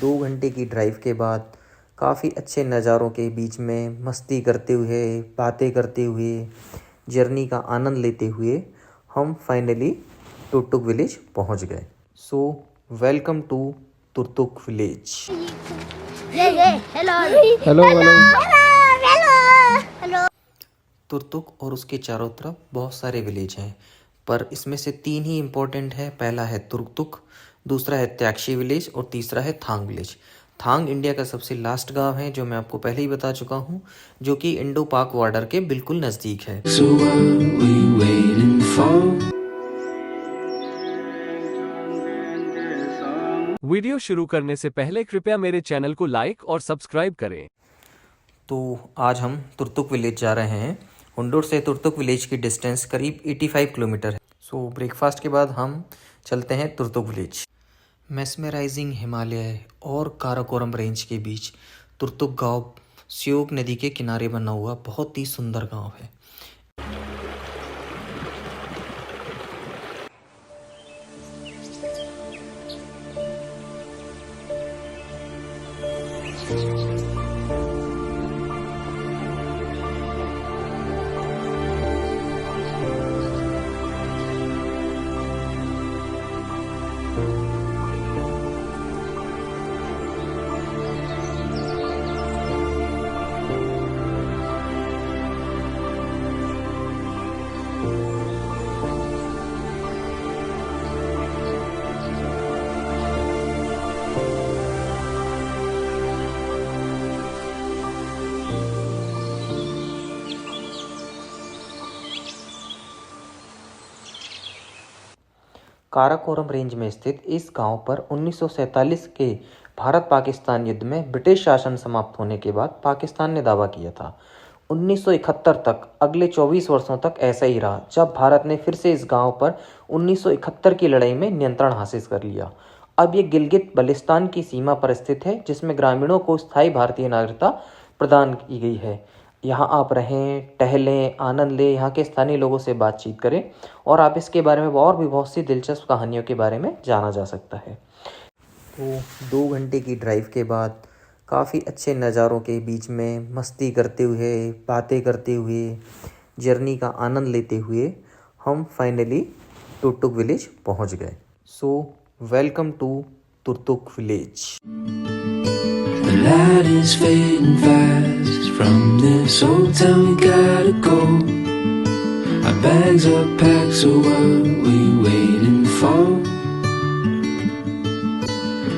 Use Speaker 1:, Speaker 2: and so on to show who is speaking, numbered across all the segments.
Speaker 1: 2 घंटे की ड्राइव के बाद काफ़ी अच्छे नज़ारों के बीच में मस्ती करते हुए, बातें करते हुए, जर्नी का आनंद लेते हुए हम फाइनली तुर्तुक विलेज पहुंच गए। So welcome to Turtuk village.
Speaker 2: Hello
Speaker 1: Turtuk और उसके चारों तरफ बहुत सारे विलेज हैं, पर इसमें से 3 ही इम्पोर्टेंट है। पहला है तुर्तुक, दूसरा है त्याक्षी विलेज और तीसरा है थांग विलेज। थांग इंडिया का सबसे लास्ट गांव है, जो मैं आपको पहले ही बता चुका हूं, जो कि इंडो पाक बॉर्डर के बिल्कुल नज़दीक है।
Speaker 2: वीडियो शुरू करने से पहले कृपया मेरे चैनल को लाइक और सब्सक्राइब करें।
Speaker 1: तो आज हम तुर्तुक विलेज जा रहे हैं। हुंडूर से तुर्तुक विलेज की डिस्टेंस करीब 85 किलोमीटर है। सो ब्रेकफास्ट के बाद हम चलते हैं तुर्तुक विलेज। मेस्मराइजिंग हिमालय और काराकोरम रेंज के बीच तुर्तुक गांव श्योक नदी के किनारे बना हुआ बहुत ही सुंदर गांव है। काराकोरम रेंज में स्थित इस गांव पर 1947 के भारत पाकिस्तान युद्ध में ब्रिटिश शासन समाप्त होने के बाद पाकिस्तान ने दावा किया था। 1971 तक, अगले 24 वर्षों तक ऐसा ही रहा, जब भारत ने फिर से इस गांव पर 1971 की लड़ाई में नियंत्रण हासिल कर लिया। अब ये गिलगित बल्तिस्तान की सीमा पर स्थित है, जिसमें ग्रामीणों को स्थायी भारतीय नागरिकता प्रदान की गई है। यहाँ आप रहें, टहलें, आनंद लें, यहाँ के स्थानीय लोगों से बातचीत करें और आप इसके बारे में और भी बहुत सी दिलचस्प कहानियों के बारे में जाना जा सकता है। तो 2 घंटे की ड्राइव के बाद काफ़ी अच्छे नज़ारों के बीच में मस्ती करते हुए, बातें करते हुए, जर्नी का आनंद लेते हुए हम फाइनली तुर्तुक विलेज पहुँच गए। So welcome to Turtuk village.
Speaker 3: The light is fading fast from this old town, we gotta go. Our bags are packed, so what we waiting for?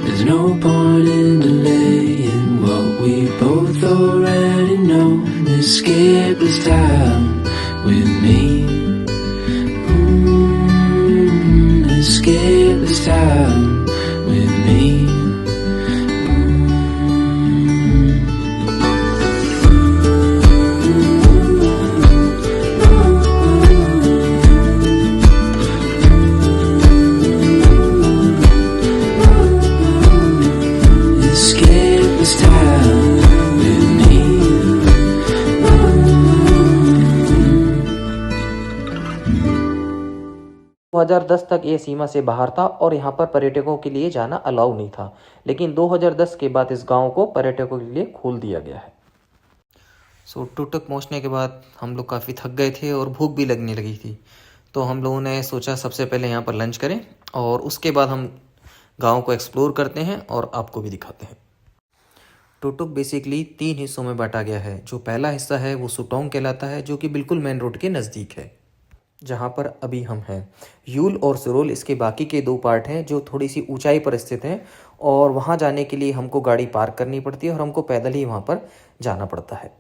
Speaker 3: There's no point in delaying what we both already know. Escape this town with me. Escape this town with me. Escape this town with me.
Speaker 1: 2010 तक ये सीमा से बाहर था और यहाँ पर पर्यटकों के लिए जाना अलाउ नहीं था, लेकिन 2010 के बाद इस गांव को पर्यटकों के लिए खोल दिया गया है। तुर्तुक पहुँचने के बाद हम लोग काफ़ी थक गए थे और भूख भी लगने लगी थी, तो हम लोगों ने सोचा सबसे पहले यहाँ पर लंच करें और उसके बाद हम गांव को एक्सप्लोर करते हैं और आपको भी दिखाते हैं। तुर्तुक बेसिकली 3 हिस्सों में बांटा गया है। जो पहला हिस्सा है वो सुटोंग कहलाता है, जो कि बिल्कुल मेन रोड के नज़दीक है, जहाँ पर अभी हम हैं। यूल और सुरोल इसके बाकी के 2 पार्ट हैं, जो थोड़ी सी ऊंचाई पर स्थित हैं और वहाँ जाने के लिए हमको गाड़ी पार्क करनी पड़ती है और हमको पैदल ही वहाँ पर जाना पड़ता है।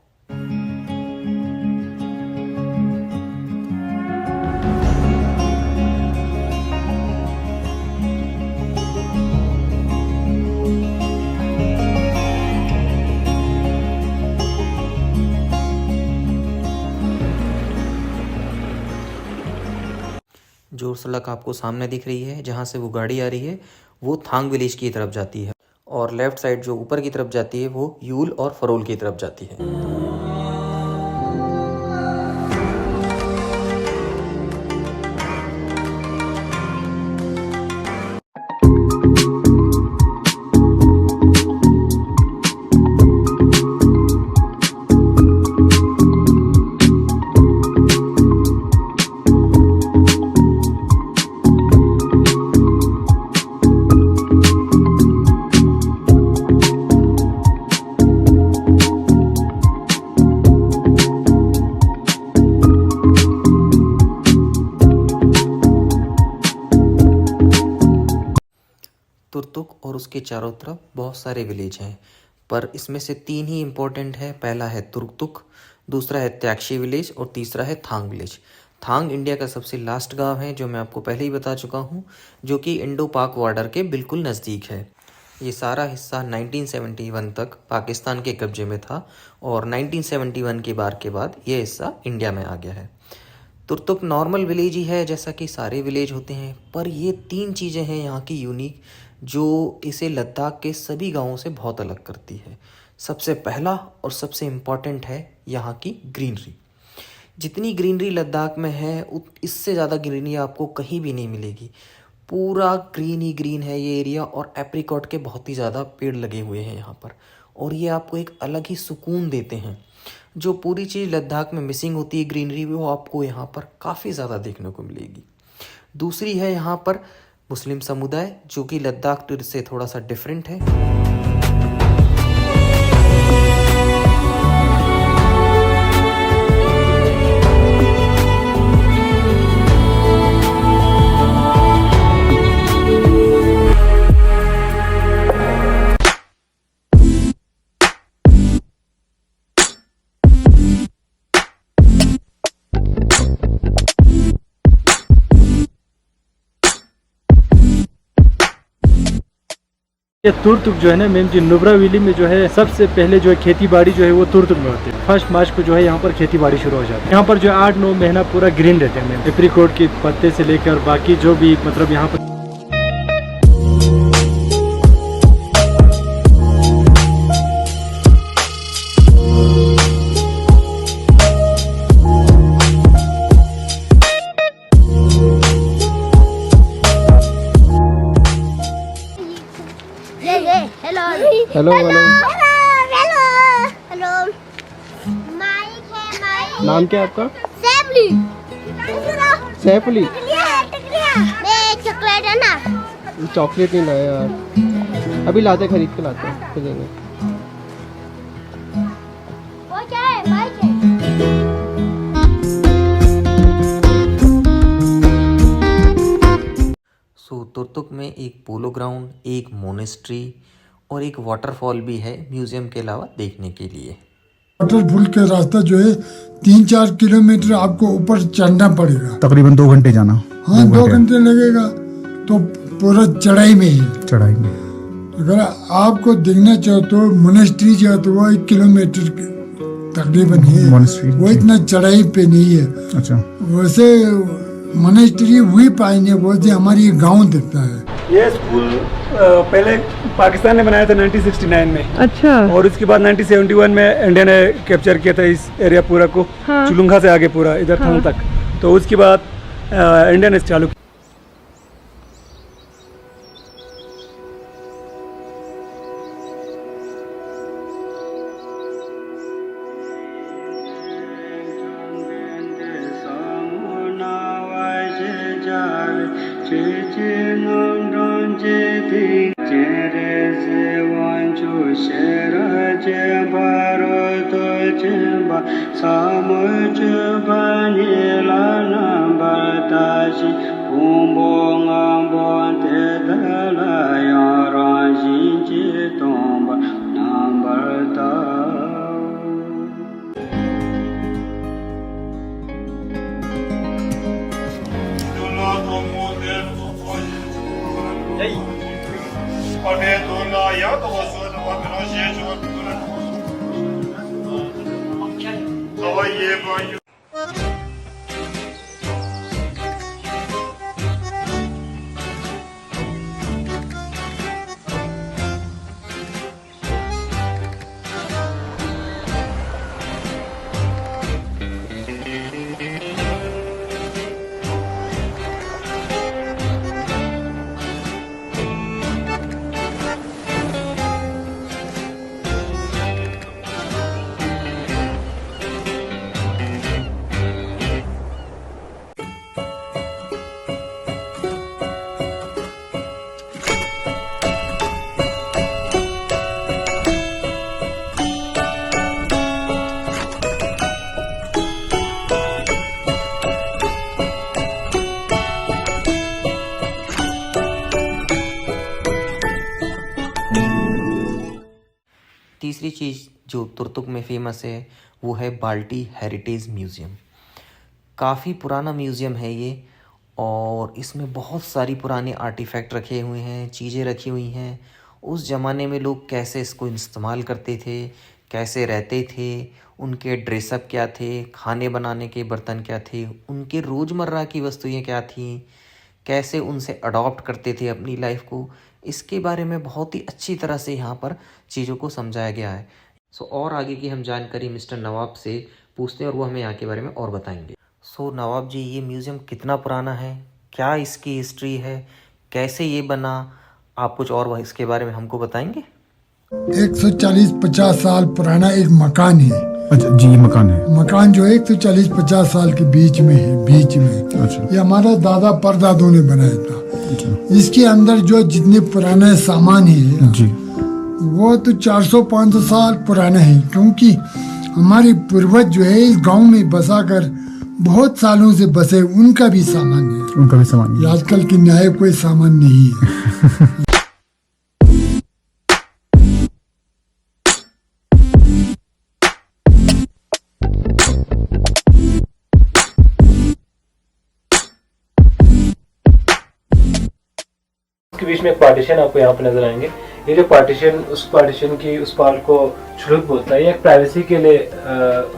Speaker 1: जो सड़क आपको सामने दिख रही है, जहाँ से वो गाड़ी आ रही है, वो थांग विलेज की तरफ जाती है और लेफ्ट साइड जो ऊपर की तरफ जाती है वो यूल और फरोल की तरफ जाती है। तुर्तुक और उसके चारों तरफ बहुत सारे विलेज हैं, पर इसमें से 3 ही इम्पोर्टेंट है। पहला है तुर्तुक, दूसरा है त्याक्षी विलेज और तीसरा है थांग विलेज। थांग इंडिया का सबसे लास्ट गांव है, जो मैं आपको पहले ही बता चुका हूं, जो कि इंडो पाक बॉर्डर के बिल्कुल नज़दीक है। ये सारा हिस्सा 1971 तक पाकिस्तान के कब्जे में था और 1971 की बार के बाद ये हिस्सा इंडिया में आ गया है। तुर्तुक नॉर्मल विलेज ही है, जैसा कि सारे विलेज होते हैं, पर ये 3 चीज़ें हैं यहाँ की यूनिक, जो इसे लद्दाख के सभी गांवों से बहुत अलग करती है। सबसे पहला और सबसे इम्पॉर्टेंट है यहाँ की ग्रीनरी। जितनी ग्रीनरी लद्दाख में है, इससे ज़्यादा ग्रीनरी आपको कहीं भी नहीं मिलेगी। पूरा ग्रीन ही ग्रीन है ये एरिया, और एप्रिकॉट के बहुत ही ज़्यादा पेड़ लगे हुए हैं यहाँ पर, और ये आपको एक अलग ही सुकून देते हैं। जो पूरी चीज़ लद्दाख में मिसिंग होती है ग्रीनरी, वो आपको यहाँ पर काफ़ी ज़्यादा देखने को मिलेगी। दूसरी है यहाँ पर मुस्लिम समुदाय, जो कि लद्दाख से थोड़ा सा डिफरेंट है।
Speaker 4: ये तुर्तुक जो है ना मैम जी, नुब्रा वैली में जो है सबसे पहले जो है खेती बाड़ी जो है वो तुर्तुक में होती है। 1 मार्च को जो है यहाँ पर खेती बाड़ी शुरू हो जाती है। यहाँ पर जो 8-9 महीना पूरा ग्रीन रहते हैं मैम, एप्रिकॉट के पत्ते से लेकर बाकी जो भी मतलब यहाँ पर।
Speaker 5: Hello
Speaker 4: hello
Speaker 5: hello. माइक है, माइक।
Speaker 4: नाम क्या है आपका?
Speaker 5: सैफली।
Speaker 4: सैफली।
Speaker 5: मैं चॉकलेट है ना।
Speaker 4: चॉकलेट नहीं लाया यार, अभी लाते, खरीद के लाते हैं, फिर देंगे।
Speaker 5: वो क्या है? माइक है।
Speaker 1: तुर्तुक में एक पोलो ग्राउंड, एक मोनेस्ट्री और एक वाटरफॉल भी है म्यूजियम के अलावा देखने के लिए।
Speaker 6: वाटरफॉल का रास्ता जो है 3-4 किलोमीटर आपको ऊपर चढ़ना पड़ेगा,
Speaker 7: तकरीबन 2 घंटे जाना।
Speaker 6: हाँ 2 घंटे लगेगा, तो पूरा चढ़ाई में ही।
Speaker 7: चढ़ाई में
Speaker 6: अगर आपको देखना चाहो तो मोनेस्ट्री जो है तो वो 1 किलोमीटर तकरीबन है,
Speaker 7: मोनेस्ट्री
Speaker 6: वो इतना चढ़ाई पे नहीं है।
Speaker 7: अच्छा,
Speaker 6: वैसे मोनेस्ट्री वही पाएंगे वो जो हमारी गांव दिखता है।
Speaker 4: ये स्कूल पहले पाकिस्तान ने बनाया था 1969 में।
Speaker 8: अच्छा।
Speaker 4: और उसके बाद 1971 में इंडिया ने कैप्चर किया था इस एरिया पूरा को।
Speaker 8: हाँ।
Speaker 4: चुलुंगा से आगे पूरा इधर
Speaker 8: हाँ।
Speaker 4: थांग तक। तो उसके बाद इंडिया ने चालू किया।
Speaker 1: तीसरी चीज़ जो तुर्तुक में फेमस है वो है बाल्टी हेरिटेज म्यूज़ियम। काफ़ी पुराना म्यूज़ियम है ये और इसमें बहुत सारी पुराने आर्टिफैक्ट रखे हुए हैं, चीज़ें रखी हुई हैं। उस ज़माने में लोग कैसे इसको इस्तेमाल करते थे, कैसे रहते थे, उनके ड्रेसअप क्या थे, खाने बनाने के बर्तन क्या थे, उनके रोज़मर्रा की वस्तुएं क्या थीं, कैसे उनसे अडॉप्ट करते थे अपनी लाइफ को, इसके बारे में बहुत ही अच्छी तरह से यहाँ पर चीज़ों को समझाया गया है। सो और आगे की हम जानकारी मिस्टर नवाब से पूछते हैं और वो हमें यहाँ के बारे में और बताएंगे। सो नवाब जी, ये म्यूज़ियम कितना पुराना है, क्या इसकी हिस्ट्री है, कैसे ये बना, आप कुछ और इसके बारे में हमको बताएंगे?
Speaker 6: 140-50 साल पुराना एक मकान है।
Speaker 7: अच्छा जी, ये मकान है।
Speaker 6: मकान जो है 140-50 साल के बीच में है, बीच में।
Speaker 7: अच्छा।
Speaker 6: ये हमारा दादा परदादों ने बनाया था।
Speaker 7: अच्छा।
Speaker 6: इसके अंदर जो जितने पुराने सामान है
Speaker 7: जी,
Speaker 6: वो तो 400-500 साल पुराना है, क्योंकि हमारे पूर्वज जो है इस गांव में बसा कर बहुत सालों से बसे, उनका भी सामान है।
Speaker 7: उनका भी सामान
Speaker 6: ये आजकल की नए कोई सामान नहीं है।
Speaker 4: इसके बीच में एक पार्टीशन आपको यहाँ पे नजर आएंगे। ये जो पार्टीशन, उस पार्टीशन की उस पार्ट को छुलक बोलता है। ये एक प्राइवेसी के लिए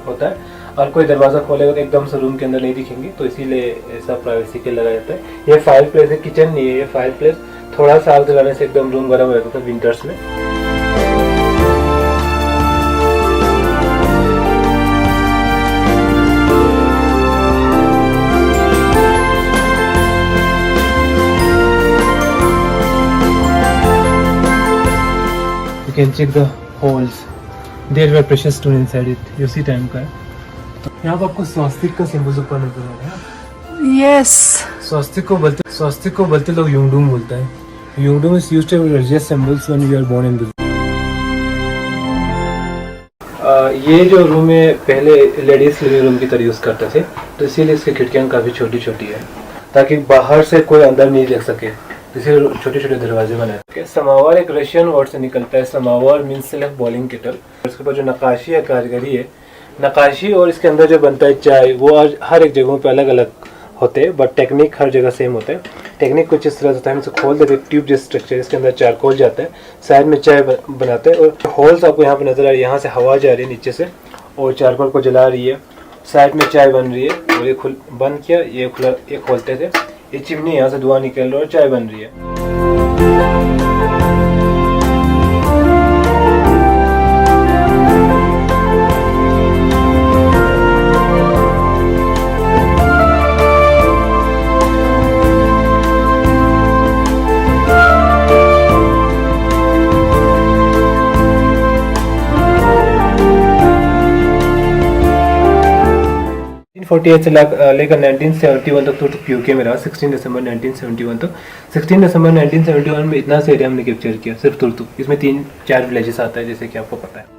Speaker 4: होता है और कोई दरवाज़ा खोलेगा तो एकदम से रूम के अंदर नहीं दिखेंगे, तो इसीलिए ऐसा प्राइवेसी के लिए लगाया जाता है। ये फायर प्लेस है, किचन नहीं है, ये फायर प्लेस। थोड़ा सा आग जलाने से एकदम रूम गर्म हो जाता था विंटर्स में। You can check the holes. There were precious stone inside it. You see time का है। यहाँ पर आपको स्वास्तिक का सिंबल ऊपर नजर आ रहा है।
Speaker 8: Yes.
Speaker 4: स्वास्तिक को बोलते लोग युंगडुंग बोलता है। Yungdung is used to religious symbols when you are born in the ये जो रूम है पहले लेडीज लिविंग रूम की तरह यूज करते थे, तो इसीलिए इसकी खिड़कियाँ काफी छोटी छोटी है ताकि बाहर से कोई अंदर नहीं देख सके, इसीलिए छोटे छोटे दरवाजे बनाए। समावर एक रशियन वर्ड से निकलता है। समावर मीन्स सेल्फ बॉइलिंग केटल। इसके ऊपर जो नक्काशी या कारीगरी है, नक्काशी और इसके अंदर जो बनता है चाय, वो हर एक जगहों पे अलग अलग होते हैं, बट टेक्निक हर जगह सेम होता है। टेक्निक कुछ इस तरह से होता है, हम इसे खोल देते हैं, ट्यूब जैसे स्ट्रक्चर, इसके अंदर चारकोल जाता है, साइड में चाय बनाते हैं और होल्स आपको यहाँ पे नजर आ रही है, यहाँ से हवा जा रही है नीचे से और चारकोल को जला रही है, साइड में चाय बन रही है और ये बंद किया, ये खुला, ये खोलते थे, ये चिमनी, यहाँ से धुआं निकल रहा है और चाय बन रही है। से लेकर 1971 तक तो यूके में रहा। 16 दिसंबर 1971 तक। 16 दिसंबर 1971 में इतना से एरिया हमने कैप्चर किया, सिर्फ तुर्तुक। इसमें 3-4 विलेजेस आता है जैसे कि आपको पता है।